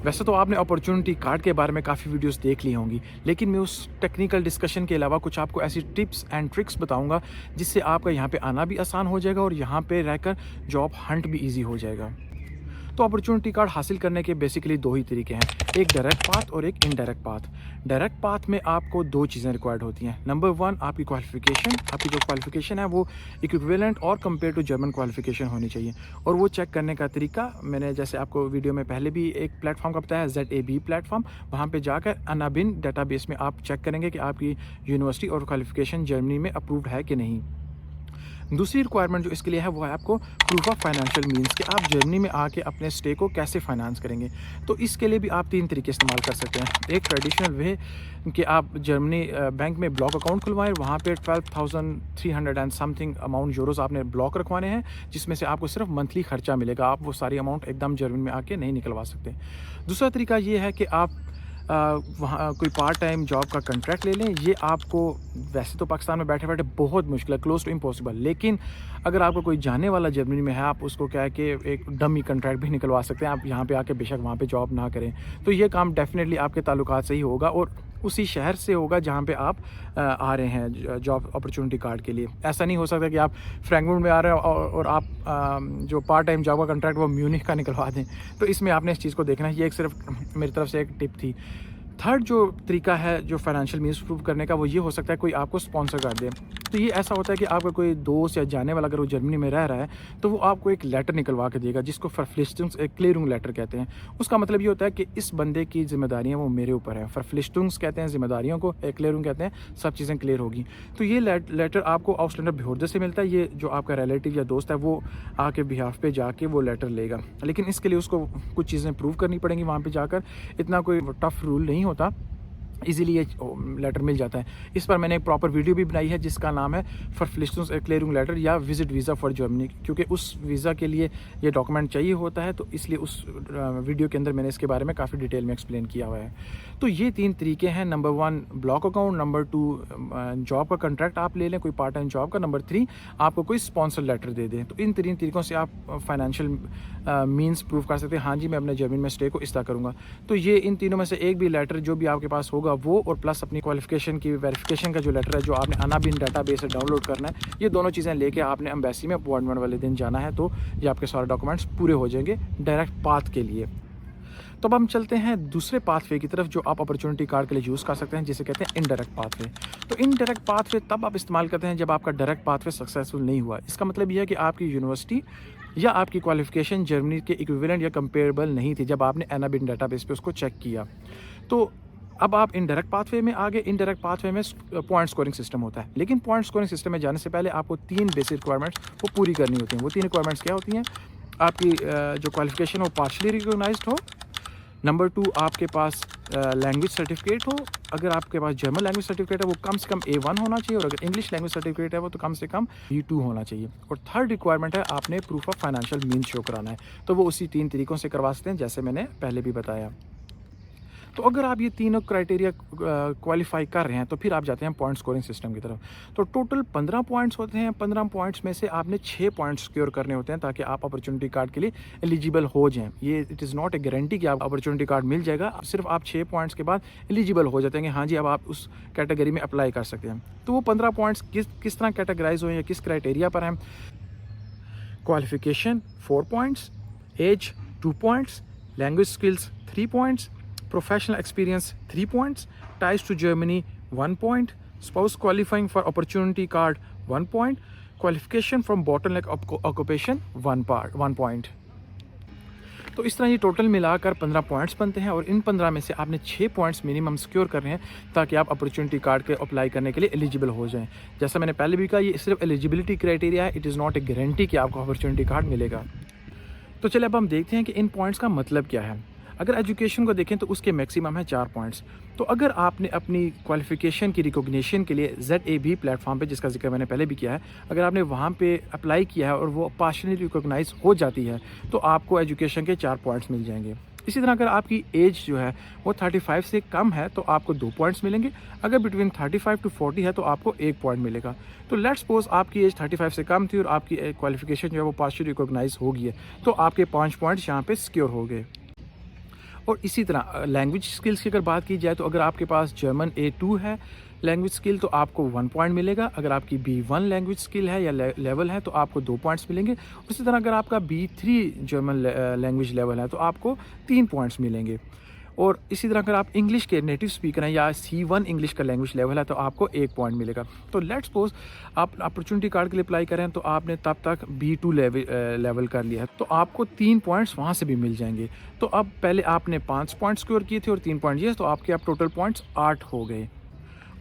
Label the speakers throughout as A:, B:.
A: वैसे तो आपने अपॉर्चुनिटी कार्ड के बारे में काफ़ी वीडियोस देख ली होंगी, लेकिन मैं उस टेक्निकल डिस्कशन के अलावा कुछ आपको ऐसी टिप्स एंड ट्रिक्स बताऊंगा जिससे आपका यहाँ पे आना भी आसान हो जाएगा और यहाँ पे रहकर जॉब हंट भी ईजी हो जाएगा। तो अपॉर्चुनिटी कार्ड हासिल करने के बेसिकली दो ही तरीके हैं, एक डायरेक्ट पाथ और एक इनडायरेक्ट पाथ। डायरेक्ट पाथ में आपको दो चीज़ें रिक्वायर्ड होती हैं। नंबर वन, आपकी जो क्वालिफिकेशन है वो इक्विवेलेंट और कंपेयर टू जर्मन क्वालिफिकेशन होनी चाहिए। और वो चेक करने का तरीका मैंने जैसे आपको वीडियो में पहले भी एक प्लेटफॉर्म का बताया, ZAB प्लेटफॉर्म। वहाँ पर जाकर अनाबिन डेटाबेस में आप चेक करेंगे कि आपकी यूनिवर्सिटी और क्वालिफिकेशन जर्मनी में अप्रूव्ड है कि नहीं। दूसरी रिक्वायरमेंट जो इसके लिए है वो है आपको प्रूफ ऑफ फाइनेंशियल मीन्स कि आप जर्मनी में आके अपने स्टे को कैसे फाइनेंस करेंगे। तो इसके लिए भी आप तीन तरीके इस्तेमाल कर सकते हैं। एक ट्रेडिशनल वे कि आप जर्मनी बैंक में ब्लॉक अकाउंट खुलवाएं, वहाँ पे 12,300 एंड समथिंग अमाउंट यूरोज़ आपने ब्लॉक रखवाने हैं, जिसमें से आपको सिर्फ मंथली खर्चा मिलेगा। आप वो सारी अमाउंट एकदम जर्मनी में आके नहीं निकलवा सकते। दूसरा तरीका ये है कि आप वहाँ कोई पार्ट टाइम जॉब का कॉन्ट्रैक्ट ले लें। ये आपको वैसे तो पाकिस्तान में बैठे बैठे बहुत मुश्किल है, क्लोज टू इम्पॉसिबल, लेकिन अगर आपको कोई जाने वाला जर्मनी में है, आप उसको क्या है कि एक डमी कॉन्ट्रैक्ट भी निकलवा सकते हैं। आप यहाँ पे आके बेशक वहाँ पे जॉब ना करें, तो ये काम डेफिनेटली आपके ताल्लुकात से ही होगा और उसी शहर से होगा जहाँ पे आप आ रहे हैं जॉब अपॉर्चुनिटी कार्ड के लिए। ऐसा नहीं हो सकता कि आप फ्रैंकफर्ट में आ रहे हो और आप जो पार्ट टाइम जॉब का कॉन्ट्रैक्ट वो म्यूनिख का निकलवा दें। तो इसमें आपने इस चीज़ को देखना है। ये एक सिर्फ मेरी तरफ से एक टिप थी। थर्ड जो तरीका है जो फाइनेंशियल मीन्स प्रूव करने का, वो ये हो सकता है कोई आपको स्पॉन्सर कर दे। तो ये ऐसा होता है कि आपका कोई दोस्त या जाने वाला अगर वो जर्मनी में रह रहा है तो वो आपको एक लेटर निकलवा के देगा, जिसको फरफ्लिस्टुंग्स क्लियरिंग लेटर कहते हैं। उसका मतलब ये होता है कि इस बंदे की जिम्मेदारियाँ वो मेरे ऊपर है। फरफ्लिस्टुंग्स कहते हैं जिम्मेदारियों को, क्लियरिंग कहते हैं सब चीज़ें क्लियर होगी। तो ये लेटर आपको आउसलैंडर बिहोर्दर से मिलता है। ये जो आपका रिलेटिव या दोस्त है वो आके बिहाफ पे जाके वो लेटर लेगा, लेकिन इसके लिए उसको कुछ चीज़ें प्रूव करनी पड़ेंगी वहाँ पर जाकर। इतना कोई टफ रूल नहीं होता, इजीली ये लेटर मिल जाता है। इस पर मैंने एक प्रॉपर वीडियो भी बनाई है जिसका नाम है फरफ्लिस्टुंग्स क्लियरिंग लेटर या विजिट वीज़ा फॉर जर्मनी, क्योंकि उस वीज़ा के लिए ये डॉक्यूमेंट चाहिए होता है। तो इसलिए उस वीडियो के अंदर मैंने इसके बारे में काफ़ी डिटेल में एक्सप्लेन किया हुआ है। तो ये तीन तरीके हैं। Number one block account, number two job का कॉन्ट्रैक्ट आप ले लें कोई पार्ट टाइम जॉब का, नंबर थ्री आपको कोई स्पॉन्सर लेटर दे दें। तो इन तीन तरीक़ों से आप फाइनेंशियल मीन्स प्रूव कर सकते हैं, हाँ जी मैं अपने जर्मनी में स्टे को इस तरह करूँगा। तो ये इन तीनों में से एक भी लेटर जो भी आपके पास होगा वो, और प्लस अपनी क्वालिफिकेशन की वेरिफिकेशन का जो लेटर है जो आपने अनाबिन डाटाबेस से डाउनलोड करना है, ये दोनों चीज़ें लेके आपने एम्बेसी में अपॉइंटमेंट वाले दिन जाना है। तो ये आपके सारे डॉक्यूमेंट्स पूरे हो जाएंगे डायरेक्ट पाथ के लिए। तो अब हम चलते हैं दूसरे पाथवे की तरफ जो आप अपॉर्चुनिटी कार्ड के लिए यूज़ कर सकते हैं, जिसे कहते हैं इनडायरेक्ट पाथवे। तो इनडायरेक्ट पाथवे तब आप इस्तेमाल करते हैं जब आपका डायरेक्ट पाथवे सक्सेसफुल नहीं हुआ। इसका मतलब यह है कि आपकी यूनिवर्सिटी या आपकी क्वालिफिकेशन जर्मनी के इक्विवेलेंट या कंपेरेबल नहीं थी जब आपने अनाबिन डाटाबेस पे उसको चेक किया। तो अब आप इनडायरेक्ट पाथवे में आगे। इनडायरेक्ट पाथवे में पॉइंट स्कोरिंग सिस्टम होता है, लेकिन पॉइंट स्कोरिंग सिस्टम में जाने से पहले आपको तीन बेसिक रिक्वायरमेंट्स वो पूरी करनी होती हैं। वो तीन रिक्वायरमेंट्स क्या होती हैं? आपकी जो क्वालिफिकेशन हो पार्शली रिकॉग्नाइज्ड हो, नंबर टू आपके पास लैंग्वेज सर्टिफिकेट हो। अगर आपके पास जर्मन लैंग्वेज सर्टिफिकेट है वो कम से कम A1 होना चाहिए, और अगर इंग्लिश लैंग्वेज सर्टिफिकेट है वो तो कम से कम B2 होना चाहिए। और थर्ड रिक्वायरमेंट है आपने proof of financial means show कराना है। तो वो उसी तीन तरीक़ों से करवा सकते हैं जैसे मैंने पहले भी बताया। तो अगर आप ये तीनों क्राइटेरिया क्वालिफाई कर रहे हैं तो फिर आप जाते हैं पॉइंट स्कोरिंग सिस्टम की तरफ। तो टोटल 15 पॉइंट्स होते हैं। 15 पॉइंट्स में से आपने 6 पॉइंट्स सिक्योर करने होते हैं ताकि आप अपॉर्चुनिटी कार्ड के लिए एलिजिबल हो जाएं। ये it is not a guarantee कि आप अपॉर्चुनिटी कार्ड मिल जाएगा, सिर्फ आप 6 पॉइंट्स के बाद एलिजिबल हो जाते हैं, हाँ जी अब आप उस कैटेगरी में अप्लाई कर सकते हैं। तो वो 15 पॉइंट्स किस तरह कैटेगराइज हुए या किस क्राइटेरिया पर हैं? Qualification 4 points, age 2 points, language skills 3 points, professional experience 3 points, ties to Germany 1 point, spouse qualifying for opportunity card 1 point, qualification from bottleneck occupation 1 point। तो इस तरह ये टोटल मिलाकर 15 पॉइंट्स बनते हैं, और इन 15 में से आपने 6 पॉइंट्स मिनिमम सिक्योर करने हैं ताकि आप अपॉर्चुनिटी कार्ड के अप्लाई करने के लिए एलिजिबल हो जाएं। जैसा मैंने पहले भी कहा, ये सिर्फ एलिजिबिलिटी क्राइटेरिया है, it is not a guarantee कि आपको अपॉर्चुनिटी कार्ड मिलेगा। तो चलिए अब हम देखते हैं कि इन पॉइंट्स का मतलब क्या है। अगर एजुकेशन को देखें तो उसके मैक्सिमम है 4 पॉइंट्स। तो अगर आपने अपनी क्वालिफिकेशन की रिकॉग्निशन के लिए ZAB प्लेटफॉर्म पे, जिसका जिक्र मैंने पहले भी किया है, अगर आपने वहाँ पे अप्लाई किया है और वो पार्शली रिकॉग्नाइज हो जाती है तो आपको एजुकेशन के 4 पॉइंट्स मिल जाएंगे। इसी तरह अगर आपकी एज जो है वो 35 से कम है तो आपको 2 पॉइंट्स मिलेंगे। अगर बिटवीन 35 टू 40 है तो आपको 1 पॉइंट मिलेगा। तो लेट्स सपोज आपकी एज 35 से कम थी और आपकी क्वालिफिकेशन जो है वो पार्शली रिकॉग्नाइज हो गई है, तो आपके 5 पॉइंट्स यहाँ पे सिक्योर हो गए। और इसी तरह लैंग्वेज स्किल्स की अगर बात की जाए तो अगर आपके पास जर्मन A2 है लैंग्वेज स्किल तो आपको 1 पॉइंट मिलेगा। अगर आपकी B1 लैंग्वेज स्किल है या लेवल है तो आपको 2 पॉइंट्स मिलेंगे। उसी तरह अगर आपका B3 जर्मन लैंग्वेज लेवल है तो आपको 3 पॉइंट्स मिलेंगे। और इसी तरह अगर आप इंग्लिश के नेटिव स्पीकर हैं या C1 इंग्लिश का लैंग्वेज लेवल है तो आपको 1 पॉइंट मिलेगा। तो लेट्स सपोज आप अपॉर्चुनिटी कार्ड के लिए अप्लाई करें तो आपने तब तक B2 लेवल कर लिया है तो आपको 3 पॉइंट्स वहाँ से भी मिल जाएंगे। तो अब पहले आपने 5 पॉइंट स्कोर किए थे और 3 पॉइंट ये तो आपके अब टोटल पॉइंट्स 8 हो गए।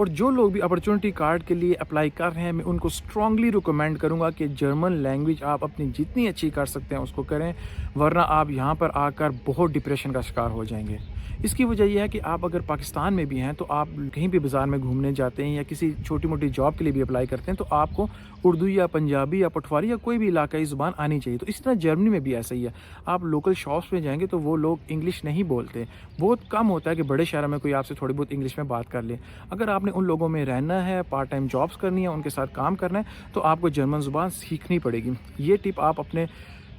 A: और जो लोग भी अपॉर्चुनिटी कार्ड के लिए अप्लाई कर रहे हैं मैं उनको स्ट्रांगली रिकमेंड करूंगा कि जर्मन लैंग्वेज आप अपनी जितनी अच्छी कर सकते हैं उसको करें, वरना आप यहाँ पर आकर बहुत डिप्रेशन का शिकार हो जाएंगे। इसकी वजह यह है कि आप अगर पाकिस्तान में भी हैं तो आप कहीं भी बाज़ार में घूमने जाते हैं या किसी छोटी मोटी जॉब के लिए भी अप्लाई करते हैं तो आपको उर्दू या पंजाबी या पटवारी या कोई भी इलाकाई ज़ुबान आनी चाहिए। तो इस तरह जर्मनी में भी ऐसा ही है। आप लोकल शॉप्स में जाएंगे तो वो लोग इंग्लिश नहीं बोलते। बहुत कम होता है कि बड़े शहरों में कोई आपसे थोड़ी बहुत इंग्लिश में बात कर ले। अगर आपने उन लोगों में रहना है, पार्ट टाइम जॉब्स करनी है, उनके साथ काम करना है तो आपको जर्मन ज़ुबान सीखनी पड़ेगी। ये टिप आप अपने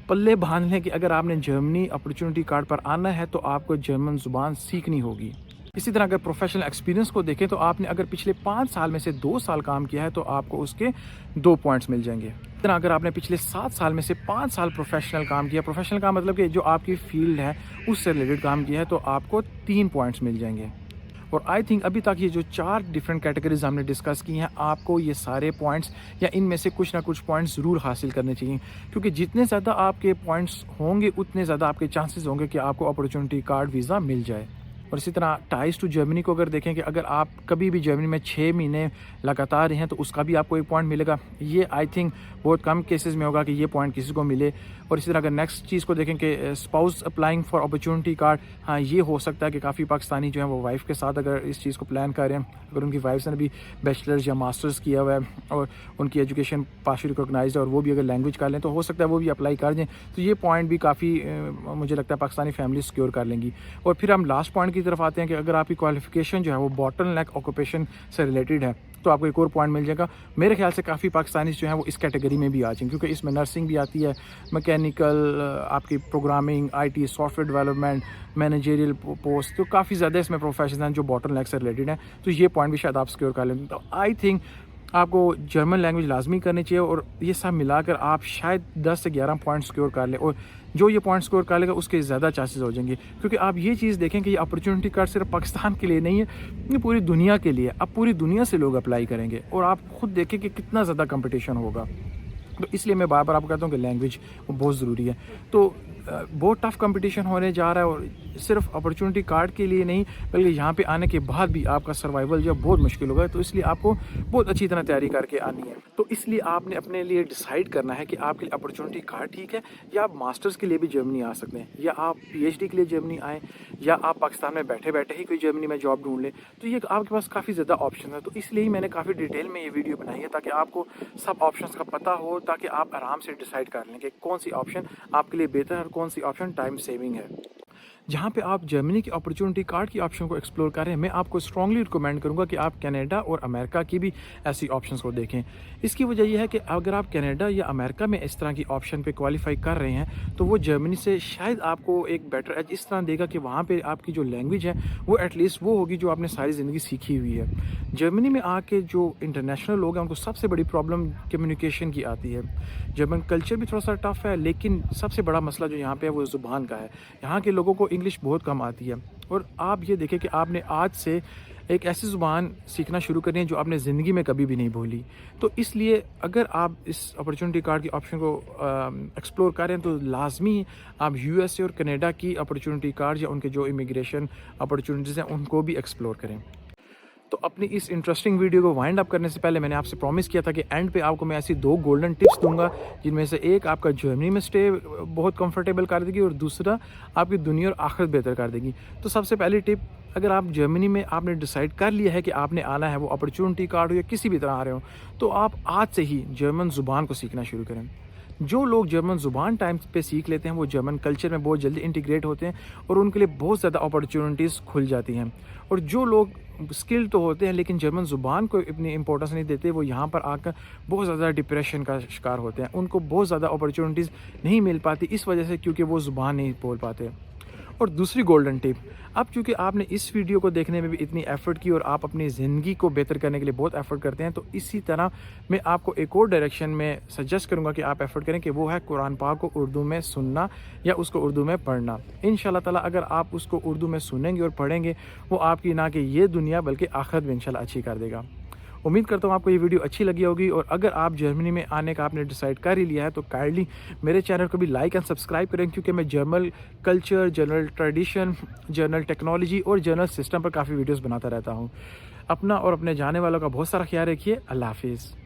A: पल्ले बांध लें कि अगर आपने जर्मनी अपॉर्चुनिटी कार्ड पर आना है तो आपको जर्मन ज़ुबान सीखनी होगी। इसी तरह अगर प्रोफेशनल एक्सपीरियंस को देखें तो आपने अगर पिछले 5 साल में से 2 साल काम किया है तो आपको उसके 2 पॉइंट्स मिल जाएंगे। इसी तरह अगर आपने पिछले 7 साल में से 5 साल प्रोफेशनल काम किया, प्रोफेशनल का मतलब कि जो आपकी फील्ड है उससे रिलेटेड काम किया है तो आपको 3 पॉइंट्स मिल जाएंगे। और आई थिंक अभी तक ये जो 4 डिफरेंट कैटेगरीज हमने डिस्कस की हैं आपको ये सारे पॉइंट्स या इनमें से कुछ ना कुछ पॉइंट्स ज़रूर हासिल करने चाहिए, क्योंकि जितने ज़्यादा आपके पॉइंट्स होंगे उतने ज़्यादा आपके चांसेस होंगे कि आपको अपॉर्चुनिटी कार्ड वीज़ा मिल जाए। और इसी तरह टाइज टू जर्मनी को अगर देखें कि अगर आप कभी भी जर्मनी में 6 महीने लगातार हैं तो उसका भी आपको 1 पॉइंट मिलेगा। ये आई थिंक बहुत कम केसेस में होगा कि ये पॉइंट किसी को मिले। और इसी तरह अगर नेक्स्ट चीज़ को देखें कि spouse applying for opportunity card, हाँ ये हो सकता है कि काफ़ी पाकिस्तानी जो है वो वाइफ के साथ अगर इस चीज़ को प्लान कर रहे हैं, अगर उनकी वाइफ ने भी बैचलर्स या मास्टर्स किया हुआ है और उनकी एजुकेशन पार्शियली रिकॉग्नाइज्ड है और वो भी अगर लैंग्वेज कर लें तो हो सकता है वो भी अप्लाई कर दें। तो ये पॉइंट भी काफ़ी मुझे लगता है पाकिस्तानी फैमिली सिक्योर कर लेंगी। और फिर हम लास्ट पॉइंट की तरफ आते हैं कि अगर आपकी क्वालिफिकेशन जो है वो बॉटलनेक ऑक्यूपेशन से रिलेटेड है तो आपको एक और पॉइंट मिल जाएगा। मेरे ख्याल से काफ़ी पाकिस्तानी जो हैं वो इस कैटेगरी में भी आ जाएंगे, क्योंकि इसमें नर्सिंग भी आती है, मैकेनिकल, आपकी programming, IT, software development, managerial post, तो काफ़ी ज़्यादा इसमें प्रोफेशन हैं जो बॉटलनेक से रिलेटेड हैं। तो ये पॉइंट भी शायद आप सिक्योर कर लेंगे। तो आई थिंक आपको जर्मन लैंग्वेज लाजमी करनी चाहिए और ये सब मिलाकर आप शायद 10 से 11 पॉइंट सिक्योर कर लें। और जो ये पॉइंट स्कोर कर लेगा उसके ज़्यादा चांसेस हो जाएंगे, क्योंकि आप ये चीज़ देखें कि ये अपॉर्चुनिटी कार्ड सिर्फ पाकिस्तान के लिए नहीं है, ये पूरी दुनिया के लिए। अब पूरी दुनिया से लोग अप्लाई करेंगे और आप खुद देखें कि कितना ज़्यादा कंपटीशन होगा। तो इसलिए मैं बार बार आपको कहता हूँ कि लैंग्वेज वो बहुत ज़रूरी है। तो बहुत टफ कंपटीशन होने जा रहा है और सिर्फ अपॉर्चुनिटी कार्ड के लिए नहीं बल्कि यहाँ पे आने के बाद भी आपका सर्वाइवल जो बहुत मुश्किल होगा। तो इसलिए आपको बहुत अच्छी तरह तैयारी करके आनी है। तो इसलिए आपने अपने लिए डिसाइड करना है कि आपके लिए अपॉर्चुनिटी कार्ड ठीक है या आप मास्टर्स के लिए भी जर्मनी आ सकते हैं, या आप PhD के लिए जर्मनी आएँ, या आप पाकिस्तान में बैठे बैठे ही कोई जर्मनी में जॉब ढूंढ लें। तो ये आपके पास काफ़ी ज़्यादा ऑप्शन है। तो इसलिए ही मैंने काफ़ी डिटेल में ये वीडियो बनाई है ताकि आपको सब ऑप्शंस का पता हो, ताकि आप आराम से डिसाइड कर लें कि कौन सी ऑप्शन आपके लिए बेहतर है और कौन सी ऑप्शन टाइम सेविंग है। जहाँ पे आप जर्मनी की अपॉर्चुनिटी कार्ड की ऑप्शन को एक्सप्लोर कर रहे हैं, मैं आपको स्ट्रांगली रिकमेंड करूँगा कि आप कनाडा और अमेरिका की भी ऐसी ऑप्शंस को देखें। इसकी वजह यह है कि अगर आप कनाडा या अमेरिका में इस तरह की ऑप्शन पे क्वालिफाई कर रहे हैं तो वो जर्मनी से शायद आपको एक बेटर एज इस तरह देगा कि वहाँ पे आपकी जो लैंग्वेज है वो एटलीस्ट वो होगी जो आपने सारी ज़िंदगी सीखी हुई है। जर्मनी में आके जो इंटरनेशनल लोग हैं उनको सबसे बड़ी प्रॉब्लम कम्युनिकेशन की आती है। जर्मन कल्चर भी थोड़ा सा टफ है, लेकिन सबसे बड़ा मसला जो यहाँ पे है वो ज़ुबान का है। यहाँ के लोगों को इंग्लिश बहुत कम आती है और आप ये देखें कि आपने आज से एक ऐसी ज़ुबान सीखना शुरू करनी है जो आपने ज़िंदगी में कभी भी नहीं भूली। तो इसलिए अगर आप इस अपॉर्चुनिटी कार्ड की ऑप्शन को एक्सप्लोर करें तो लाजमी आप USA और कनाडा की अपॉर्चुनिटी कार्ड या उनके जो इमिग्रेशन अपॉर्चुनिटीज़ हैं उनको भी एक्सप्लोर करें। तो अपनी इस इंटरेस्टिंग वीडियो को वाइंड अप करने से पहले मैंने आपसे प्रॉमिस किया था कि एंड पे आपको मैं ऐसी 2 गोल्डन टिप्स दूंगा जिनमें से एक आपका जर्मनी में स्टे बहुत कंफर्टेबल कर देगी और दूसरा आपकी दुनिया और आखिरत बेहतर कर देगी। तो सबसे पहली टिप, अगर आप जर्मनी में आपने डिसाइड कर लिया है कि आपने आना है, वो अपॉर्चुनिटी कार्ड हो या किसी भी तरह आ रहे हो, तो आप आज से ही जर्मन ज़ुबान को सीखना शुरू करें। जो लोग जर्मन ज़ुबान टाइम पे सीख लेते हैं वो जर्मन कल्चर में बहुत जल्दी इंटीग्रेट होते हैं और उनके लिए बहुत ज़्यादा अपॉर्चुनिटीज़ खुल जाती हैं। और जो लोग स्किल तो होते हैं लेकिन जर्मन ज़ुबान को इतनी इंपॉर्टेंस नहीं देते, वो यहाँ पर आकर बहुत ज़्यादा डिप्रेशन का शिकार होते हैं। उनको बहुत ज़्यादा अपॉर्चुनिटीज़ नहीं मिल पाती इस वजह से क्योंकि वो ज़ुबान नहीं बोल पाते। और दूसरी गोल्डन टिप, अब चूँकि आपने इस वीडियो को देखने में भी इतनी एफ़र्ट की और आप अपनी ज़िंदगी को बेहतर करने के लिए बहुत एफ़र्ट करते हैं, तो इसी तरह मैं आपको एक और डायरेक्शन में सजेस्ट करूँगा कि आप एफ़र्ट करें, कि वो है कुरान पाक को उर्दू में सुनना या उसको उर्दू में पढ़ना। इंशाल्लाह ताला अगर आप उसको उर्दू में सुनेंगे और पढ़ेंगे, वो आपकी ना कि ये दुनिया बल्कि आखिरत भी इंशाल्लाह अच्छी कर देगा। उम्मीद करता हूँ आपको ये वीडियो अच्छी लगी होगी, और अगर आप जर्मनी में आने का आपने डिसाइड कर ही लिया है, तो काइंडली मेरे चैनल को भी लाइक एंड सब्सक्राइब करें, क्योंकि मैं German culture, general tradition, general technology और जनरल सिस्टम पर काफ़ी वीडियोस बनाता रहता हूँ। अपना और अपने जाने वालों का बहुत सारा ख्याल रखिए। अल्लाह हाफिज़।